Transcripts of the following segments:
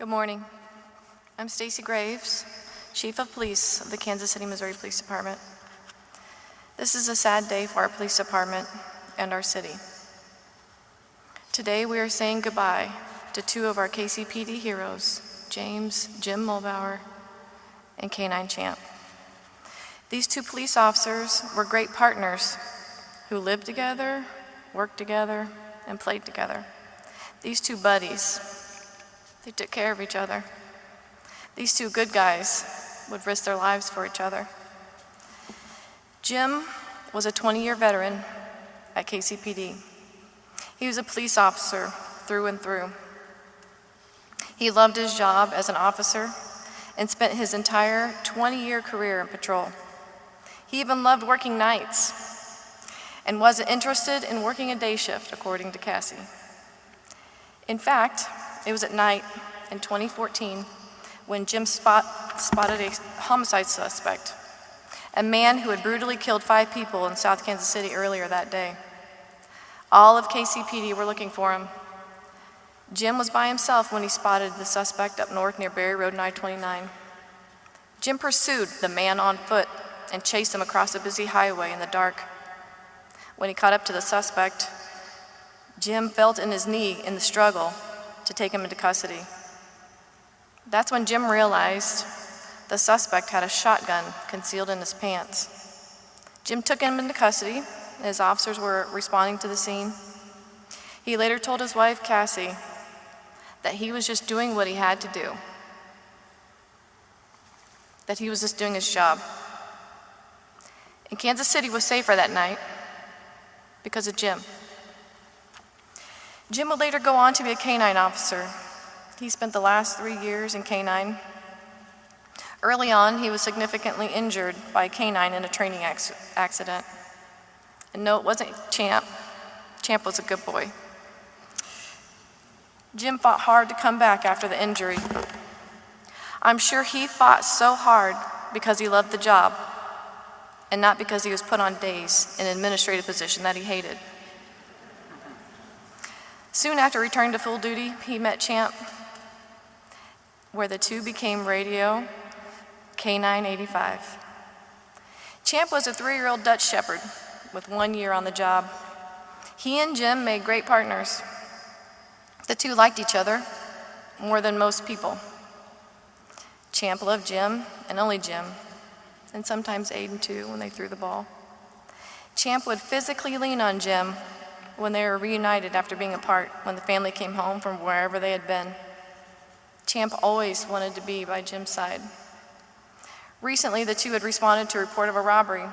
Good morning. I'm Stacey Graves, Chief of Police of the Kansas City, Missouri Police Department. This is a sad day for our police department and our city. Today we are saying goodbye to two of our KCPD heroes, Jim Muhlbauer, and Canine Champ. These two police officers were great partners who lived together, worked together, and played together. These two buddies, they took care of each other. These two good guys would risk their lives for each other. Jim was a 20-year veteran at KCPD. He was a police officer through and through. He loved his job as an officer and spent his entire 20-year career in patrol. He even loved working nights and wasn't interested in working a day shift, according to Cassie. In fact, it was at night in 2014 when Jim spotted a homicide suspect, a man who had brutally killed 5 people in South Kansas City earlier that day. All of KCPD were looking for him. Jim was by himself when he spotted the suspect up north near Berry Road and I-29. Jim pursued the man on foot and chased him across a busy highway in the dark. When he caught up to the suspect, Jim felt in his knee in the struggle to take him into custody. That's when Jim realized the suspect had a shotgun concealed in his pants. Jim took him into custody as officers were responding to the scene. He later told his wife, Cassie, that he was just doing what he had to do, that he was just doing his job. And Kansas City was safer that night because of Jim. Jim would later go on to be a canine officer. He spent the last 3 years in canine. Early on, he was significantly injured by a canine in a training accident. And no, it wasn't Champ. Champ was a good boy. Jim fought hard to come back after the injury. I'm sure he fought so hard because he loved the job and not because he was put on days in an administrative position that he hated. Soon after returning to full duty, he met Champ, where the two became Radio Canine 85. Champ was a 3-year-old Dutch Shepherd with 1 year on the job. He and Jim made great partners. The two liked each other more than most people. Champ loved Jim and only Jim, and sometimes Aiden too when they threw the ball. Champ would physically lean on Jim when they were reunited after being apart, when the family came home from wherever they had been. Champ always wanted to be by Jim's side. Recently, the two had responded to a report of a robbery,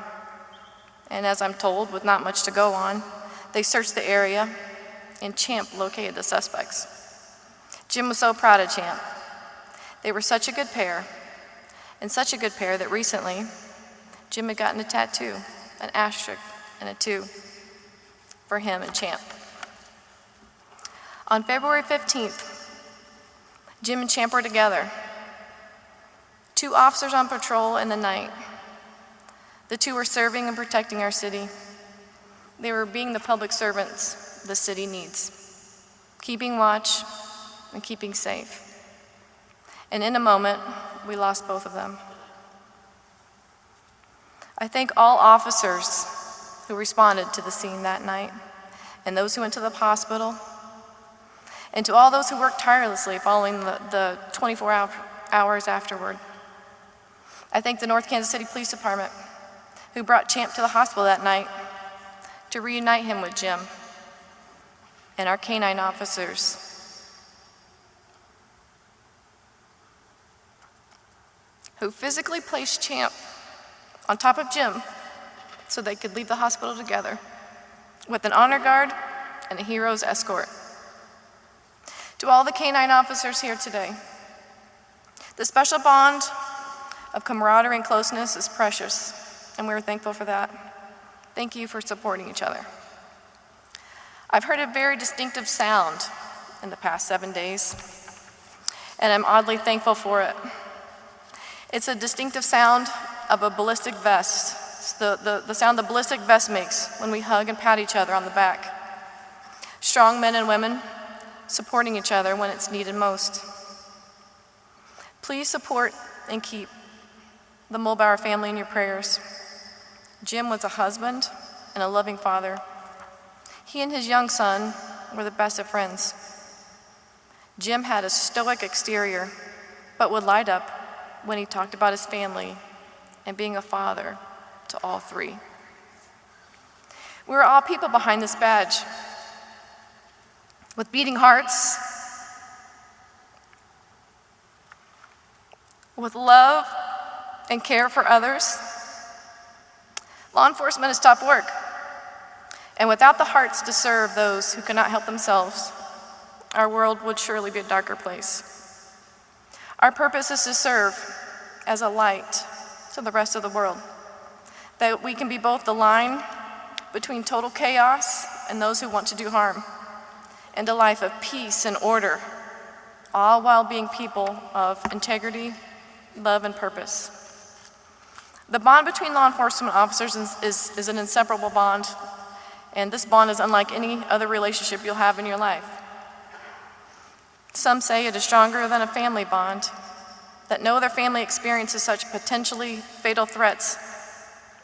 and as I'm told, with not much to go on, they searched the area, and Champ located the suspects. Jim was so proud of Champ. They were such a good pair, and such a good pair that recently, Jim had gotten a tattoo, an asterisk and a 2. For him and Champ. On February 15th, Jim and Champ were together. 2 officers on patrol in the night. The two were serving and protecting our city. They were being the public servants the city needs, keeping watch and keeping safe. And in a moment, we lost both of them. I thank all officers who responded to the scene that night, and those who went to the hospital, and to all those who worked tirelessly following the 24 hours afterward. I thank the North Kansas City Police Department, who brought Champ to the hospital that night to reunite him with Jim, and our canine officers, who physically placed Champ on top of Jim so they could leave the hospital together with an honor guard and a hero's escort. To all the canine officers here today, the special bond of camaraderie and closeness is precious, and we're thankful for that. Thank you for supporting each other. I've heard a very distinctive sound in the past 7 days, and I'm oddly thankful for it. It's a distinctive sound of a ballistic vest. It's the sound the ballistic vest makes when we hug and pat each other on the back. Strong men and women supporting each other when it's needed most. Please support and keep the Muhlbauer family in your prayers. Jim was a husband and a loving father. He and his young son were the best of friends. Jim had a stoic exterior, but would light up when he talked about his family and being a father to all three. We're all people behind this badge, with beating hearts, with love and care for others. Law enforcement is tough work, and without the hearts to serve those who cannot help themselves, our world would surely be a darker place. Our purpose is to serve as a light to the rest of the world, that we can be both the line between total chaos and those who want to do harm, and a life of peace and order, all while being people of integrity, love, and purpose. The bond between law enforcement officers is an inseparable bond, and this bond is unlike any other relationship you'll have in your life. Some say it is stronger than a family bond, that no other family experiences such potentially fatal threats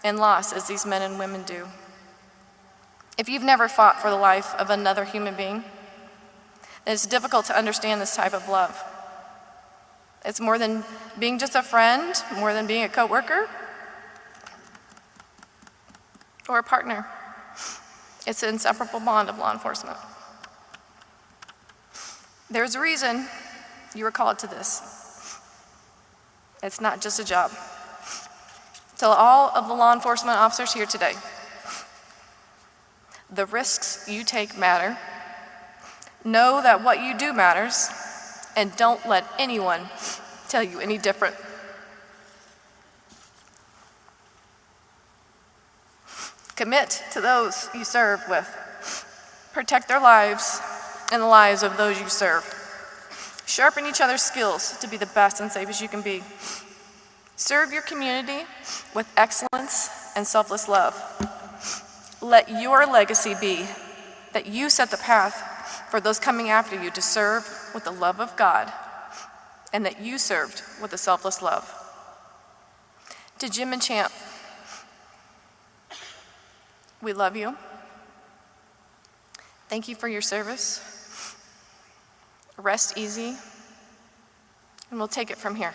and loss as these men and women do. If you've never fought for the life of another human being, then it's difficult to understand this type of love. It's more than being just a friend, more than being a coworker or a partner. It's an inseparable bond of law enforcement. There's a reason you were called to this. It's not just a job. To all of the law enforcement officers here today, the risks you take matter. Know that what you do matters, and don't let anyone tell you any different. Commit to those you serve with. Protect their lives and the lives of those you serve. Sharpen each other's skills to be the best and safest you can be. Serve your community with excellence and selfless love. Let your legacy be that you set the path for those coming after you to serve with the love of God, and that you served with a selfless love. To Jim and Champ, we love you. Thank you for your service. Rest easy, and we'll take it from here.